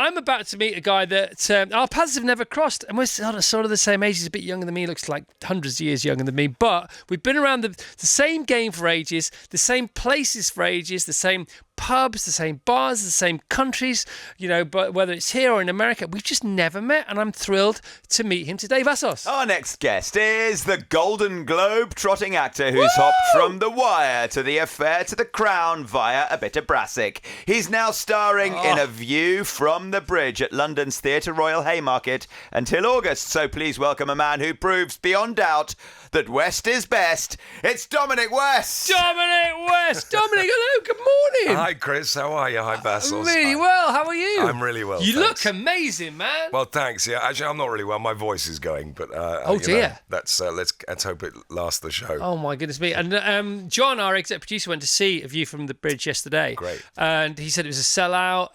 I'm about to meet a guy that our paths have never crossed, and we're sort of the same age. He's a bit younger than me, looks like hundreds of years younger than me, but we've been around the same game for ages, the same places for ages, the same pubs, the same bars, the same countries, but whether it's here or in America, we've just never met, and I'm thrilled to meet him today. Vassos. Our next guest is the Golden Globe trotting actor who's hopped from The Wire to The Affair to The Crown via a bit of Brassic. He's now starring in A View from the Bridge at London's Theatre Royal Haymarket until August. So please welcome a man who proves beyond doubt that West is best. It's Dominic West. Dominic West. Dominic, hello. Good morning. Hi, Chris. How are you? Hi, Vassos. Really well. How are you? I'm really well. You thanks. look amazing, man. Well, thanks. Yeah, actually, I'm not really well. My voice is going, but dear. That's let's hope it lasts the show. Oh my goodness me! And John, our exec producer, went to see A View from the Bridge yesterday. Great. And he said it was a sellout.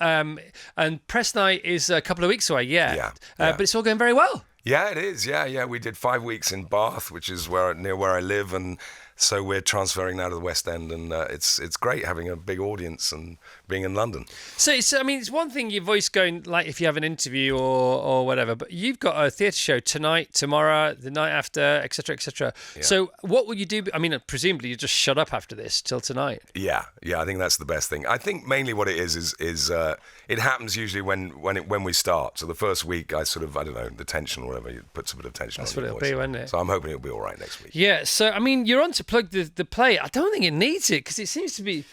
And press night is a couple of weeks away. Yeah. But it's all going very well. Yeah, it is. Yeah. We did 5 weeks in Bath, which is near where I live, and so we're transferring now to the West End, and it's great having a big audience and being in London. So it's one thing your voice going, like if you have an interview or whatever, but you've got a theatre show tonight, tomorrow, the night after, etc., etc. Yeah. So what will you do? I mean, presumably you just shut up after this till tonight. Yeah. I think that's the best thing. I think mainly what it is it happens usually when we start. So the first week, I don't know, the tension or whatever, it puts a bit of tension on your voice. That's what it'll be, won't it? So I'm hoping it'll be all right next week. Yeah, so, I mean, you're on to plug the play. I don't think it needs it, because it seems to be...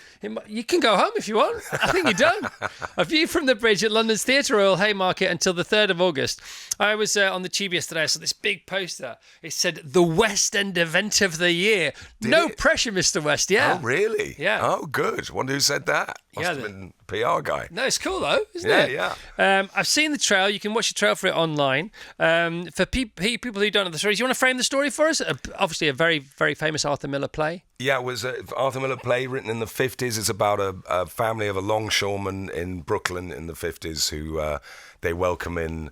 You can go home if you want. I think you're done. A View from the Bridge at London's Theatre Royal Haymarket until the 3rd of August. I was on the tube yesterday. I saw this big poster. It said, the West End Event of the Year. No pressure, Mr. West, yeah. Oh, really? Yeah. Oh, good. Wonder who said that. Must have been PR guy. No, it's cool though, isn't it? Yeah. I've seen the trail. You can watch the trail for it online. For people who don't know the story, do you want to frame the story for us? Obviously, a very, very famous Arthur Miller play. Yeah, it was an Arthur Miller play written in the 50s. It's about a family of a longshoremen in Brooklyn in the 50s who they welcome in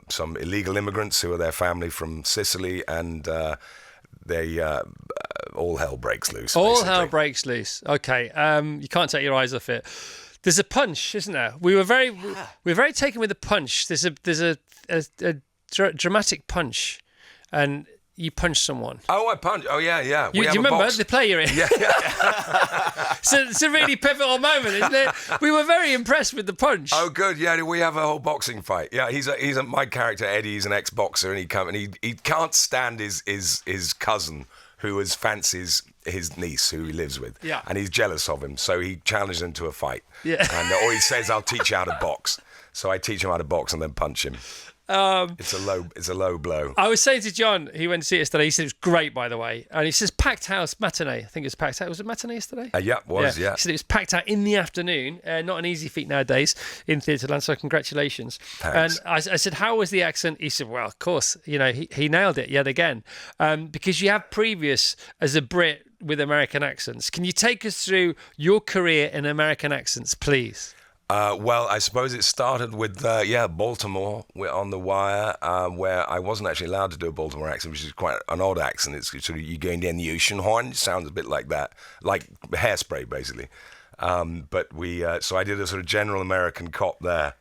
some illegal immigrants who are their family from Sicily, and they all hell breaks loose. All hell breaks loose. Okay, you can't take your eyes off it. There's a punch, isn't there? We're very taken with the punch. There's a dramatic punch, and you punch someone. Oh, I punch. Oh, yeah. Do you remember the play you're in? Yeah. So it's a really pivotal moment, isn't it? We were very impressed with the punch. Oh, good. Yeah, we have a whole boxing fight. Yeah, my character Eddie. He's an ex-boxer, and he can't stand his cousin, who fancies his niece, who he lives with. Yeah. And he's jealous of him, so he challenged him to a fight. Yeah. Or he says, "I'll teach you how to box." So I teach him how to box and then punch him. It's a low blow. I was saying to John, he went to see it yesterday. He said it was great, by the way, and he says packed house matinee. I think it was packed house. Was it matinee yesterday? Yeah, it was. Yeah. He said it was packed out in the afternoon. Not an easy feat nowadays in theatre land. So congratulations. Thanks. And I said, how was the accent? He said, well, of course, he nailed it yet again, because you have previous as a Brit with American accents. Can you take us through your career in American accents, please? Well, I suppose it started with, Baltimore. We're on The Wire, where I wasn't actually allowed to do a Baltimore accent, which is quite an odd accent. It's sort of, you going down the ocean horn. It sounds a bit like that, like Hairspray, basically. But so I did a sort of general American cop there,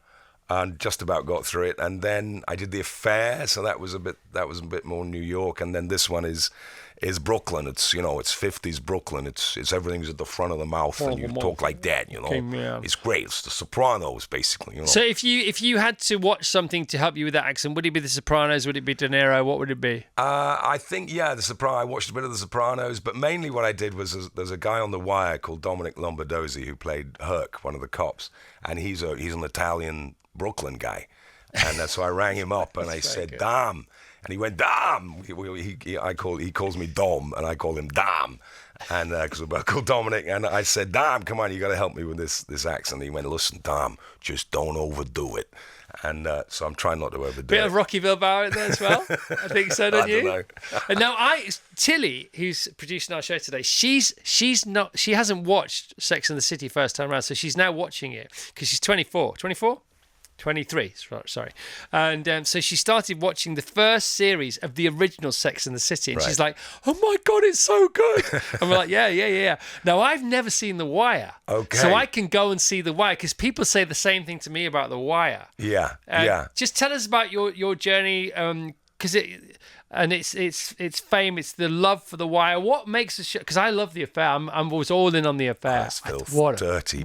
and just about got through it. And then I did The Affair, so that was a bit more New York. And then this one is Brooklyn. It's 50s Brooklyn. It's everything's at the front of the mouth, and you talk like that. It's great. It's The Sopranos, basically. So if you had to watch something to help you with that accent, would it be The Sopranos? Would it be De Niro? What would it be? I think The Sopranos. I watched a bit of The Sopranos, but mainly what I did was there's a guy on The Wire called Dominic Lombardozzi who played Herc, one of the cops, and he's an Italian Brooklyn guy, and so I rang him up and I said, good. "Dom." And he went, "Dom." He calls me Dom, and I call him Dom, and because we're called Dominic. And I said, "Dom, come on, you got to help me with this accent." He went, "Listen, Dom, just don't overdo it." And so I'm trying not to overdo it. Bit of Rocky Bilbao in there as well. I think so, don't you? I don't know. And now Tilly, who's producing our show today, she hasn't watched Sex and the City first time around, so she's now watching it because she's 24. 24? 23, sorry. And so she started watching the first series of the original Sex and the City. And she's like, oh my God, it's so good. And we're like, yeah. Now, I've never seen The Wire. Okay. So I can go and see The Wire because people say the same thing to me about The Wire. Yeah. Just tell us about your journey, because it's fame, it's the love for The Wire. What makes the show? Because I love The Affair. I was all in on The Affair. That's dirty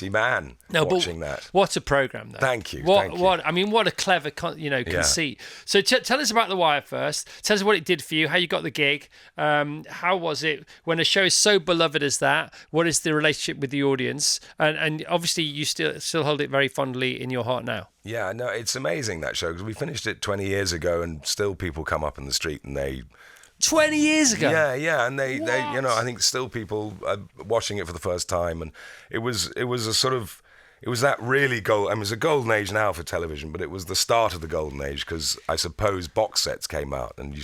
man. Watching that. What a program, though. Thank you. What a clever conceit. So tell us about The Wire first. Tell us what it did for you, how you got the gig. How was it when a show is so beloved as that? What is the relationship with the audience? And obviously you still hold it very fondly in your heart now. Yeah, no, it's amazing, that show, because we finished it 20 years ago and still people come up in the street and they... 20 years ago? Yeah, and they I think still people are watching it for the first time, and it was a sort of... It was that really it was a golden age now for television, but it was the start of the golden age because I suppose box sets came out and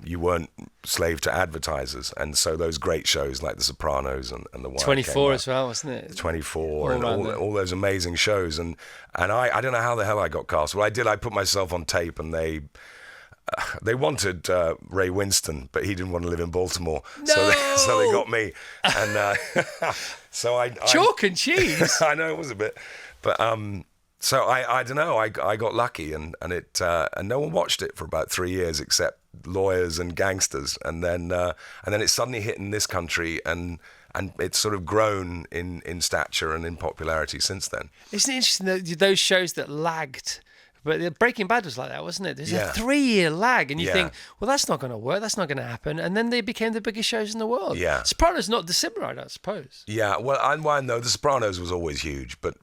you weren't slave to advertisers. And so those great shows like The Sopranos and The Wire 24 as well, wasn't it? 24 and all those amazing shows. And I don't know how the hell I got cast. Well, I did. I put myself on tape and they wanted Ray Winston, but he didn't want to live in Baltimore. No! So they got me. And so I chalk and cheese. I know it was a bit, but so I don't know. I got lucky, and no one watched it for about 3 years except lawyers and gangsters, and then it suddenly hit in this country, and it's sort of grown in stature and in popularity since then. Isn't it interesting that those shows that lagged? But Breaking Bad was like that, wasn't it? There's a 3-year lag, and you think, well, that's not going to work, that's not going to happen. And then they became the biggest shows in the world. Yeah. Sopranos not dissimilar, I don't suppose. Yeah, well, I know The Sopranos was always huge, but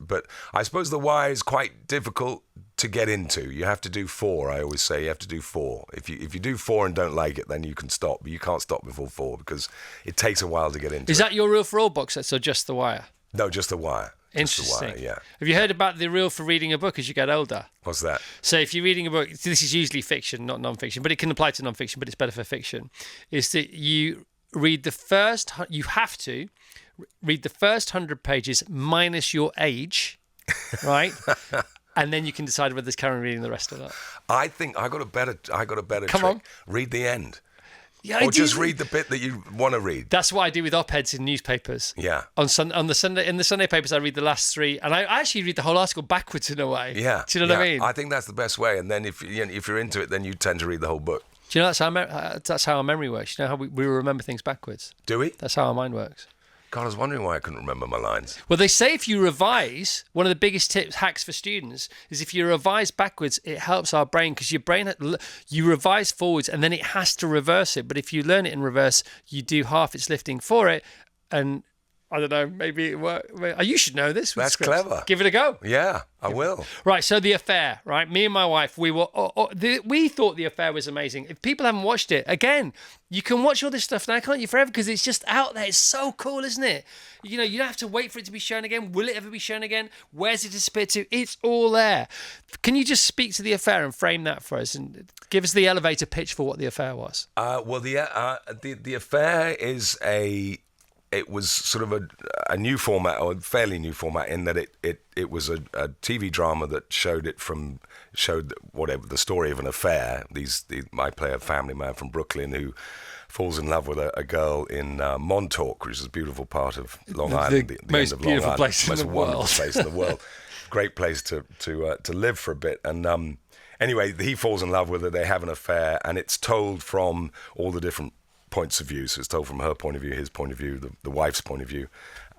I suppose The Wire is quite difficult to get into. You have to do 4, I always say. You have to do 4. If you do 4 and don't like it, then you can stop. But you can't stop before 4 because it takes a while to get into. Is that your rule for all box sets or just The Wire? No, just The Wire. Interesting. The Wire, yeah. Have you heard about the rule for reading a book as you get older? What's that? So if you're reading a book, this is usually fiction, not non-fiction, but it can apply to non-fiction, but it's better for fiction, is that you have to read the first 100 pages minus your age, right? And then you can decide whether there's carry on reading the rest of that. I think I got a better trick. Come on. Read the end. Yeah, or just read the bit that you want to read. That's what I do with op-eds in newspapers. Yeah. In the Sunday papers, I read the last 3, and I actually read the whole article backwards in a way. Yeah. Do you know what I mean? I think that's the best way. And then if you're into it, then you tend to read the whole book. Do you know that's how our memory works? You know how we remember things backwards? Do we? That's how our mind works. God, I was wondering why I couldn't remember my lines. Well, they say if you revise, one of the biggest hacks for students is if you revise backwards, it helps our brain because your brain, you revise forwards and then it has to reverse it. But if you learn it in reverse, you do half its lifting for it. And I don't know, maybe it works. You should know this. That's clever. Give it a go. Yeah, I will. Right, so The Affair, right? Me and my wife, we thought The Affair was amazing. If people haven't watched it, again, you can watch all this stuff now, can't you, forever? Because it's just out there. It's so cool, isn't it? You know, you don't have to wait for it to be shown again. Will it ever be shown again? Where's it disappeared to? It's all there. Can you just speak to The Affair and frame that for us and give us the elevator pitch for what The Affair was? Well, the Affair is it was sort of a new format, or a fairly new format, in that it was a TV drama that showed whatever the story of an affair. I play a family man from Brooklyn who falls in love with a girl in Montauk, which is a beautiful part of Long Island, the most end of beautiful Long Island, place in most the wonderful world. place in the world. Great place to live for a bit. And anyway, he falls in love with her. They have an affair, and it's told from all the different points of view. So it's told from her point of view, his point of view, the wife's point of view,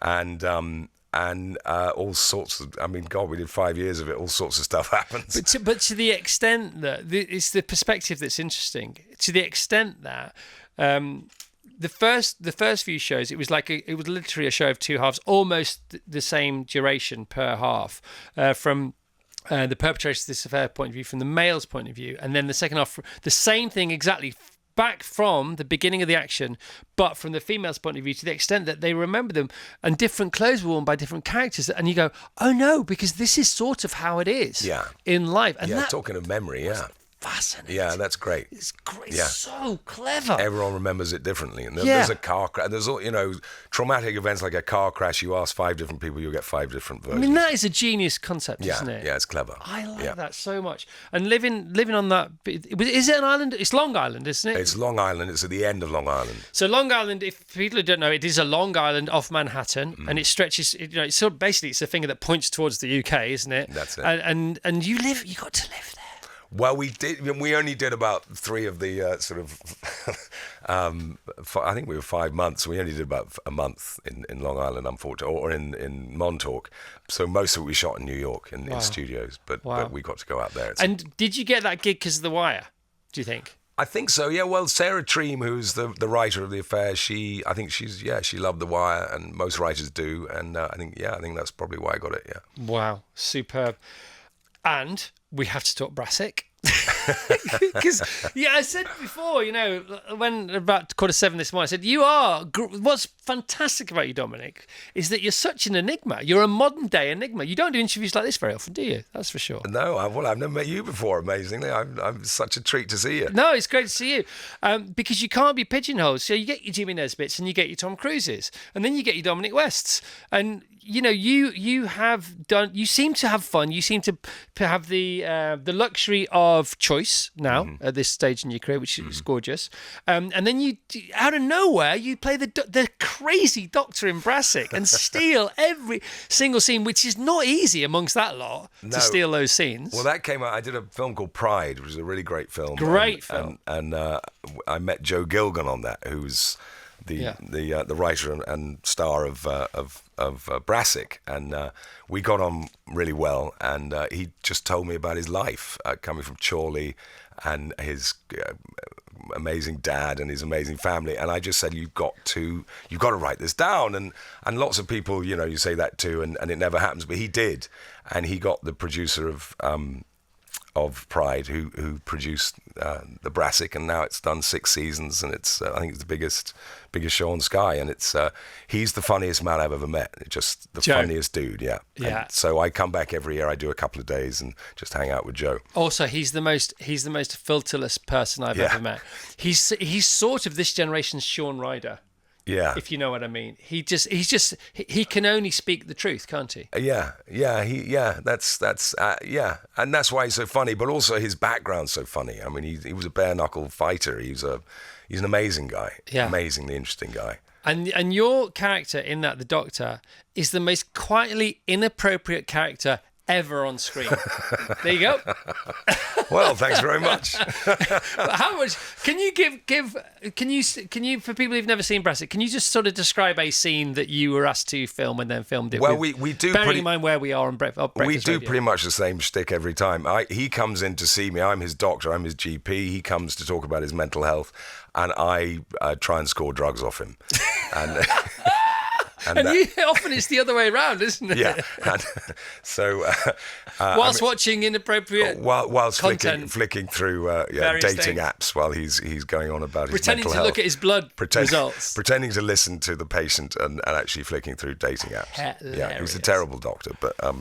and all sorts of. I mean, God, we did 5 years of it. All sorts of stuff happens. But to the extent that it's the perspective that's interesting. To the extent that the first few shows, it was literally a show of 2 halves, almost the same duration per half, from the perpetrator of this affair point of view, from the male's point of view, and then the second half, the same thing exactly. Back from the beginning of the action, but from the female's point of view, to the extent that they remember them, and different clothes were worn by different characters, and you go, oh no, because this is sort of how it is in life. And talking of memory, fascinating. Yeah, that's great. It's great. Yeah. So clever. Everyone remembers it differently. And Yeah. there's a car crash. There's all, traumatic events like a car crash. You ask 5 different people, you'll get 5 different I versions. mean, that is a genius concept, yeah, isn't it? yeah, it's clever. I like Yeah. that so much. And living on that, is it an island? It's Long Island, isn't it? It's Long Island. It's at the end of Long Island. So Long Island, if people don't know, it is a Long Island off Manhattan, and it stretches. It's sort of basically it's a finger that points towards the UK, isn't it? That's it. And you got to live there. Well, we only did about 3 of the I think we were 5 months. We only did about a month in Long Island, unfortunately, or in Montauk. So most of it we shot in New York in studios, but we got to go out there. And did you get that gig because of The Wire, do you think? I think so. Yeah. Well, Sarah Treem, who's the writer of The Affair, she loved The Wire, and most writers do, and I think that's probably why I got it. Yeah. Wow, superb. And we have to talk Brassic. Because I said before, when about 7:15 this morning, I said what's fantastic about you, Dominic, is that you're such an enigma. You're a modern day enigma. You don't do interviews like this very often, do you? That's for sure. No, I've never met you before. Amazingly, I'm such a treat to see you. No, it's great to see you, because you can't be pigeonholed. So you get your Jimmy Nesbitts and you get your Tom Cruises, and then you get your Dominic Wests, and you seem to have fun. You seem to have the luxury of choice now at this stage in your career, which is gorgeous. And then you, out of nowhere, you play the crazy doctor in Brassic and steal every single scene, which is not easy amongst that lot to steal those scenes. Well, that came out. I did a film called Pride, which is a really great film. Great film. And I met Joe Gilgun on that, who's the writer and star of Brassic, and we got on really well. And he just told me about his life coming from Chorley and his amazing dad and his amazing family. And I just said, you've got to write this down. And lots of people, you say that too, and it never happens, but he did. And he got the producer of Pride, who produced the Brassic, and now it's done 6 seasons, and it's I think it's the biggest show on Sky, and it's he's the funniest man I've ever met. Just the funniest dude, yeah. And so I come back every year. I do a couple of days and just hang out with Joe. Also, he's the most filterless person I've ever met. He's sort of this generation's Shaun Ryder. Yeah, if you know what I mean. He can only speak the truth, can't he? And that's why he's so funny. But also his background's so funny. I mean, he was a bare knuckle fighter. He's an amazing guy. Yeah, amazingly interesting guy. And your character in that, the Doctor, is the most quietly inappropriate character ever on screen. There you go. Well, thanks very much. How much can you give? Can you for people who've never seen Brassic? Can you just sort of describe a scene that you were asked to film and then filmed it? Well, we do. Bearing in mind where we are on Breakfast we do Radio. Pretty much the same shtick every time. He comes in to see me. I'm his doctor. I'm his GP. He comes to talk about his mental health, and I try and score drugs off him. And. Often it's the other way around, isn't it? Yeah. And so, whilst watching inappropriate whilst content, flicking through dating apps while he's going on about pretending his mental to health. look at his blood results, pretending to listen to the patient and actually flicking through dating apps. Hilarious. Yeah, he's a terrible doctor, but I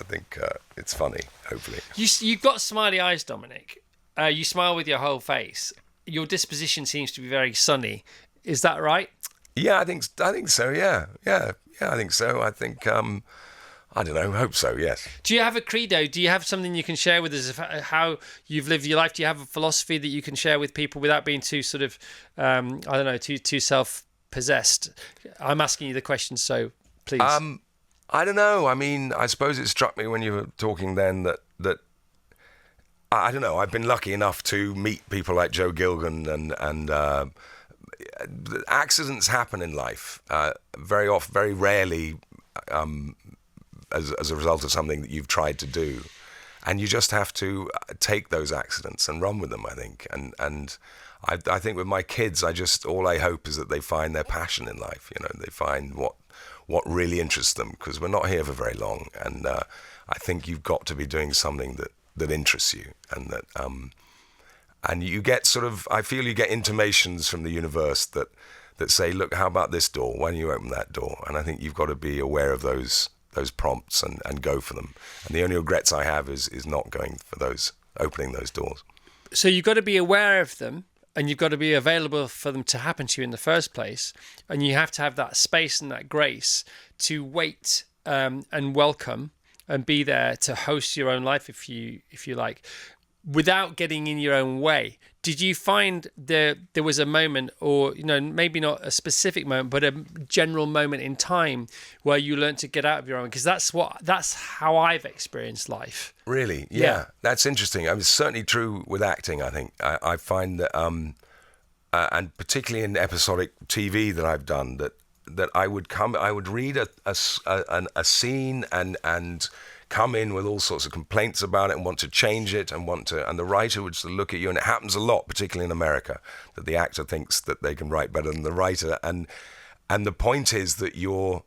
think it's funny. Hopefully, you've got smiley eyes, Dominic. You smile with your whole face. Your disposition seems to be very sunny. Is that right? Yeah, I think so. Yeah, I think so. I think I don't know. Hope so. Yes. Do you have a credo? Do you have something you can share with us of how you've lived your life? Do you have a philosophy that you can share with people without being too sort of too self-possessed? I'm asking you the question, so please. I don't know. I mean, I suppose it struck me when you were talking then that I don't know. I've been lucky enough to meet people like Joe Gilgun and. Accidents happen in life very often, very rarely, as a result of something that you've tried to do, and you just have to take those accidents and run with them. I think, and I think with my kids, all I hope is that they find their passion in life. They find what really interests them, because we're not here for very long, and I think you've got to be doing something that interests you, and that. And you get I feel you get intimations from the universe that say, look, how about this door? Why don't you open that door? And I think you've got to be aware of those prompts and go for them. And the only regrets I have is not going for opening those doors. So you've got to be aware of them, and you've got to be available for them to happen to you in the first place, and you have to have that space and that grace to wait and welcome and be there to host your own life, if you like, without getting in your own way. Did you find there was a moment, or maybe not a specific moment, but a general moment in time where you learned to get out of your own? Because that's how I've experienced life. Really? Yeah. That's interesting. I mean, it's certainly true with acting, I think. I find that, and particularly in episodic TV that I've done, that I would read a scene and come in with all sorts of complaints about it and want to change it and the writer would sort of look at you, and it happens a lot, particularly in America, that the actor thinks that they can write better than the writer, and the point is that you're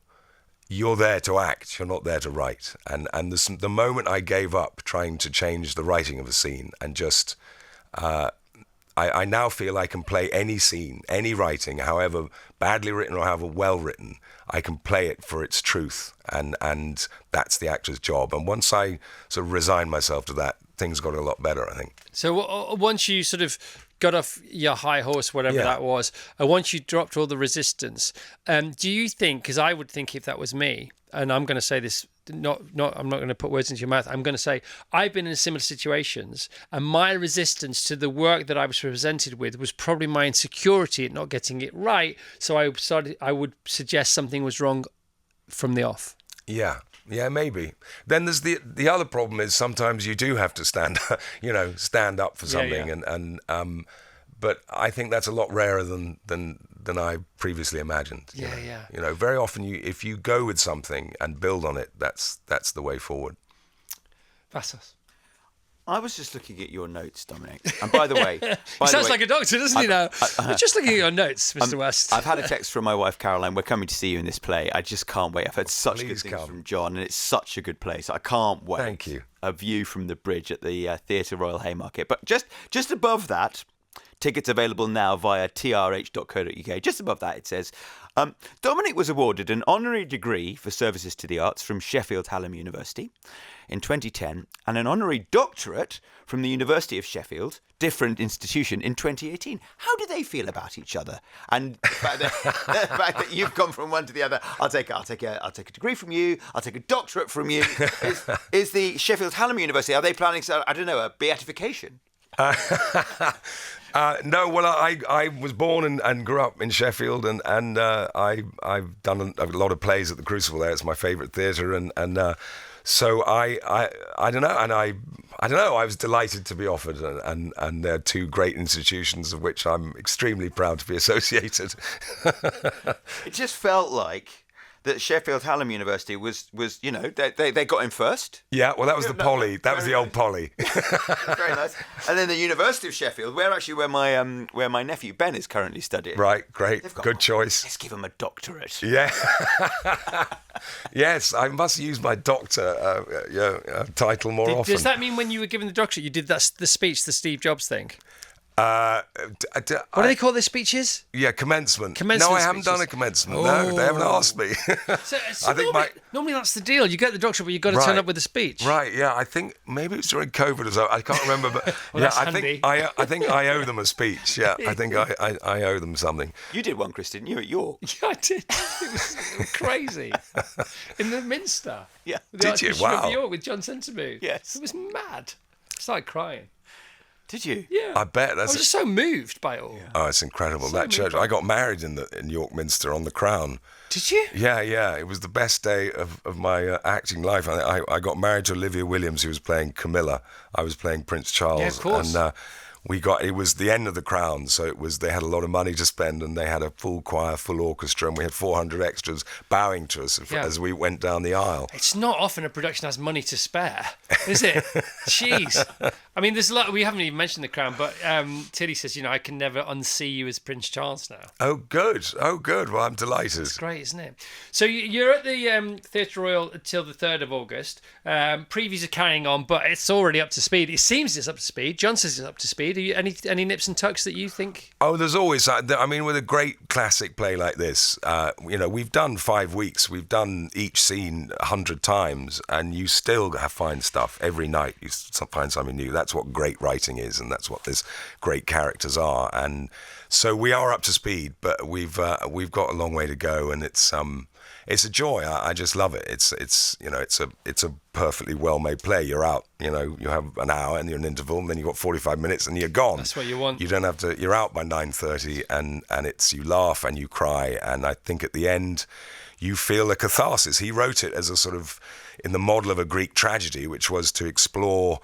there to act, you're not there to write, and the moment I gave up trying to change the writing of a scene and just I now feel I can play any scene, any writing, however badly written or however well written, I can play it for its truth, and that's the actor's job. And once I sort of resigned myself to that, things got a lot better, I think. So once you sort of got off your high horse, whatever that was, and once you dropped all the resistance, do you think, because I would think if that was me, and I'm going to say this, I'm not going to put words into your mouth, I'm going to say I've been in similar situations, and my resistance to the work that I was presented with was probably my insecurity at not getting it right, so I would suggest something was wrong from the off. Yeah, maybe. Then there's the other problem is sometimes you do have to stand up for something, and but I think that's a lot rarer than I previously imagined. Yeah. Very often if you go with something and build on it, that's the way forward. Vassos. I was just looking at your notes, Dominic. And by the way... He sounds like a doctor, doesn't he now? I'm just looking at your notes, Mr. West. I've had a text from my wife, Caroline. We're coming to see you in this play. I just can't wait. I've heard such good things from John, and it's such a good play. So I can't wait. Thank you. A view from the bridge at the Theatre Royal Haymarket. But just above that, tickets available now via trh.co.uk. Just above that, it says, Dominic was awarded an honorary degree for services to the arts from Sheffield Hallam University in 2010 and an honorary doctorate from the University of Sheffield, different institution, in 2018. How do they feel about each other? And the fact that you've gone from one to the other, I'll take a degree from you, I'll take a doctorate from you. Is the Sheffield Hallam University, are they planning, a beatification? No, well, I was born and grew up in Sheffield, and I've done a lot of plays at the Crucible there. It's my favourite theatre, and so I don't know, and I don't know. I was delighted to be offered, and they're two great institutions of which I'm extremely proud to be associated. It just felt like that Sheffield Hallam University was they got in first. Yeah, well, that was the Poly. That was the old Poly. Very nice. And then the University of Sheffield, where my nephew Ben is currently studying. Right, great, good choice. Let's give him a doctorate. Yeah. Yes, I must use my doctor title more often. Does that mean when you were given the doctorate, you did the speech, the Steve Jobs thing? What do they call their speeches? Yeah, commencement. No, I haven't done a commencement. No, they haven't asked me. So I think normally that's the deal. You get the doctorate, but you've got to turn up with a speech. Right. Yeah. I think maybe it was during COVID or so. I can't remember, but well, yeah, I think I owe them a speech. Yeah, I think I owe them something. You did one, Chris, didn't you, at York? Yeah, I did. It was crazy in the Minster. Yeah. Did you? Wow. Of York with John Centimore. Yes. It was mad. I started crying. Did you? Yeah. I bet. I was just so moved by it all. Yeah. Oh, it's incredible. That church. I got married in York Minster on the Crown. Did you? Yeah. It was the best day of my acting life. I got married to Olivia Williams, who was playing Camilla. I was playing Prince Charles. Yeah, of course. And it was the end of the Crown, so they had a lot of money to spend, and they had a full choir, full orchestra, and we had 400 extras bowing to us as we went down the aisle. It's not often a production has money to spare, is it? Jeez. I mean, there's a lot. We haven't even mentioned the Crown, but Tilly says, I can never unsee you as Prince Charles now. Oh, good. Well, I'm delighted. It's great, isn't it? So you're at the Theatre Royal until the 3rd of August. Previews are carrying on, but it's already up to speed. It seems it's up to speed. John says it's up to speed. speed? Are you, any nips and tucks that you think? Oh, there's always. I mean, with a great classic play like this, we've done 5 weeks. We've done each scene 100 times, and you still find stuff every night. You find something new. That's what great writing is, and that's what these great characters are. And so we are up to speed, but we've got a long way to go, and it's a joy. I just love it. It's a perfectly well-made play. You're out, you have an hour and you're an interval, and then you've got 45 minutes and you're gone. That's what you want. You don't have to. You're out by 9:30, and you laugh and you cry, and I think at the end you feel a catharsis. He wrote it as a sort of in the model of a Greek tragedy, which was to explore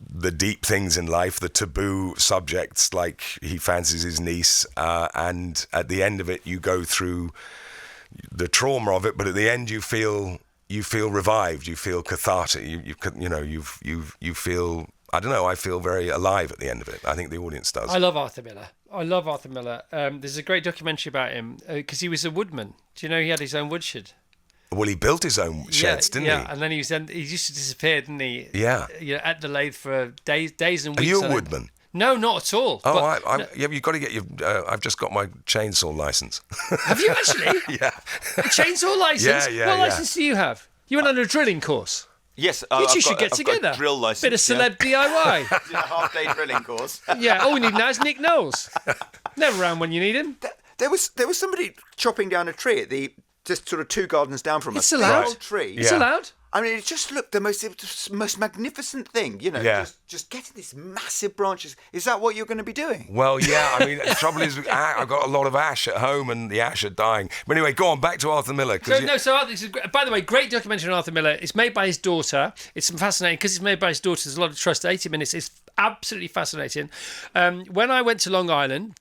the deep things in life, the taboo subjects, like he fancies his niece, and at the end of it you go through the trauma of it, but at the end you feel revived, you feel cathartic, you feel, I don't know, I feel very alive at the end of it. I think the audience does. I love Arthur Miller. There's a great documentary about him because he was a woodman. Do you know he had his own woodshed? Well, he built his own sheds, didn't he? Yeah, and then he used to disappear, didn't he? Yeah. At the lathe for days and weeks. Are you a woodman? No, not at all. Oh, you've got to get your. I've just got my chainsaw license. Have you actually? Yeah. A chainsaw license? Yeah. What license do you have? You went on a drilling course. Yes, You two I've should got- get I've together. got a drill license. Bit of celeb DIY. Yeah, half-day drilling course. Yeah, all we need now is Nick Knowles. Never around when you need him. There was somebody chopping down a tree at the just sort of 2 gardens down from us. It's allowed. Big old tree. It's Yeah. allowed. I mean, it just looked the most magnificent thing, Yeah. just getting these massive branches. Is that what you're going to be doing? Well, yeah, I mean, the trouble is, I've got a lot of ash at home, and the ash are dying. But anyway, go on, back to Arthur Miller. By the way, great documentary on Arthur Miller. It's made by his daughter. It's fascinating because it's made by his daughter. There's a lot of trust. 80 minutes. It's absolutely fascinating. When I went to Long Island,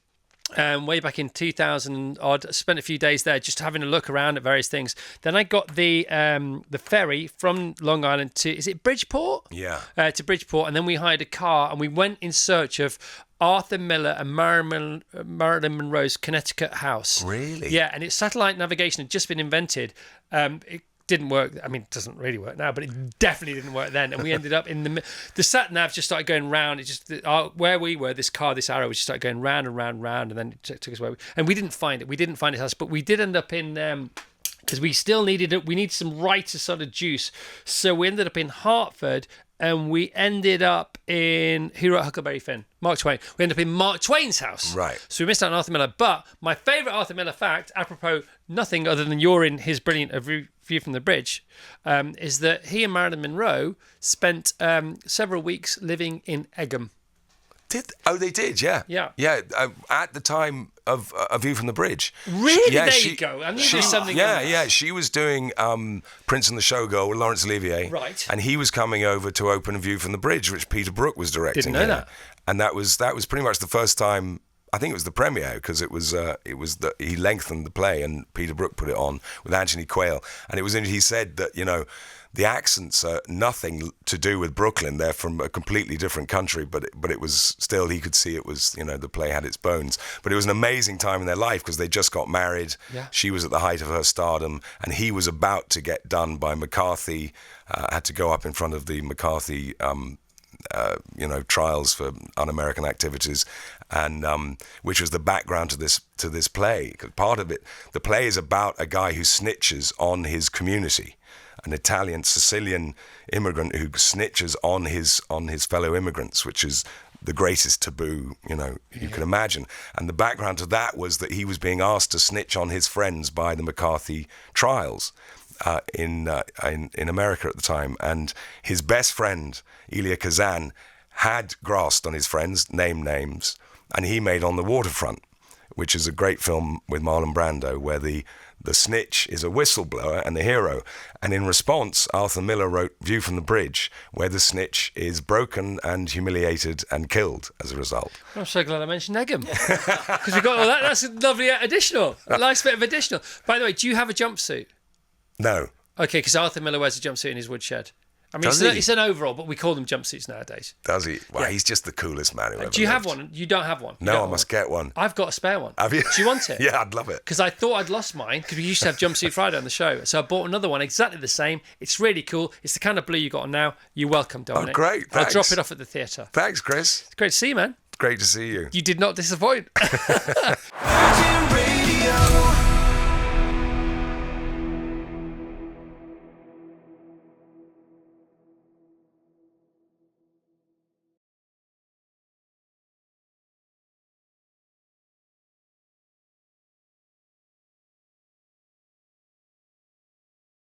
way back in 2000 odd, I spent a few days there just having a look around at various things. Then I got the ferry from Long Island to, is it Bridgeport? Yeah. To Bridgeport, and then we hired a car and we went in search of Arthur Miller and Marilyn Monroe's Connecticut house. Really? Yeah, and its satellite navigation had just been invented. It didn't work. I mean, it doesn't really work now, but it definitely didn't work then. And we ended up in the sat nav just started going round. It just where we were, this arrow just started going round and round and round, and then it took us where and we didn't find it. We didn't find his house, but we did end up in because we still needed it. We needed some writer sort of juice, so we ended up in Hartford. And we ended up in, who wrote Huckleberry Finn? Mark Twain. We ended up in Mark Twain's house. Right. So we missed out on Arthur Miller. But my favourite Arthur Miller fact, apropos nothing other than you're in his brilliant View from the Bridge, is that he and Marilyn Monroe spent several weeks living in Egham. They did, yeah. Yeah. Yeah, at the time of A View from the Bridge. Really? There you go. I knew there was something. Yeah. She was doing Prince and the Showgirl with Laurence Olivier. Right. And he was coming over to open A View from the Bridge, which Peter Brook was directing. Didn't know that. And that was pretty much the first time. I think it was the premiere because he lengthened the play and Peter Brook put it on with Anthony Quayle, and it was he said that the accents are nothing to do with Brooklyn. They're from a completely different country, but it was still, he could see it was, the play had its bones. But it was an amazing time in their life because they just got married. Yeah. She was at the height of her stardom, and he was about to get done by McCarthy, had to go up in front of the McCarthy trials for un-American activities, and which was the background to this play. Part of it, the play is about a guy who snitches on his community, an Italian Sicilian immigrant who snitches on his fellow immigrants, which is the greatest taboo you can imagine. And the background to that was that he was being asked to snitch on his friends by the McCarthy trials in America at the time, and his best friend Elia Kazan had grasped on his friends, named names, and he made On the Waterfront, which is a great film with Marlon Brando, where the snitch is a whistleblower and the hero. And in response, Arthur Miller wrote View from the Bridge, where the snitch is broken and humiliated and killed as a result. I'm so glad I mentioned Egham. Because we got all that. That's a lovely additional. A nice bit of additional. By the way, do you have a jumpsuit? No. Okay, because Arthur Miller wears a jumpsuit in his woodshed. I mean, Does he? it's an overall, but we call them jumpsuits nowadays. Does he? Well, Yeah. he's just the coolest man who ever Do you have lived. one? You don't have one? You No, don't I have must one. get one. I've got a spare one. Have you? Do you want it? Yeah, I'd love it. Because I thought I'd lost mine, because we used to have Jumpsuit Friday on the show. So I bought another one, exactly the same. It's really cool. It's the kind of blue you got on now. You're welcome, Dominic. great. I'll Thanks. drop it off at the theatre. Thanks, Chris. It's great to see you, man. Great to see you. You did not disappoint. Virgin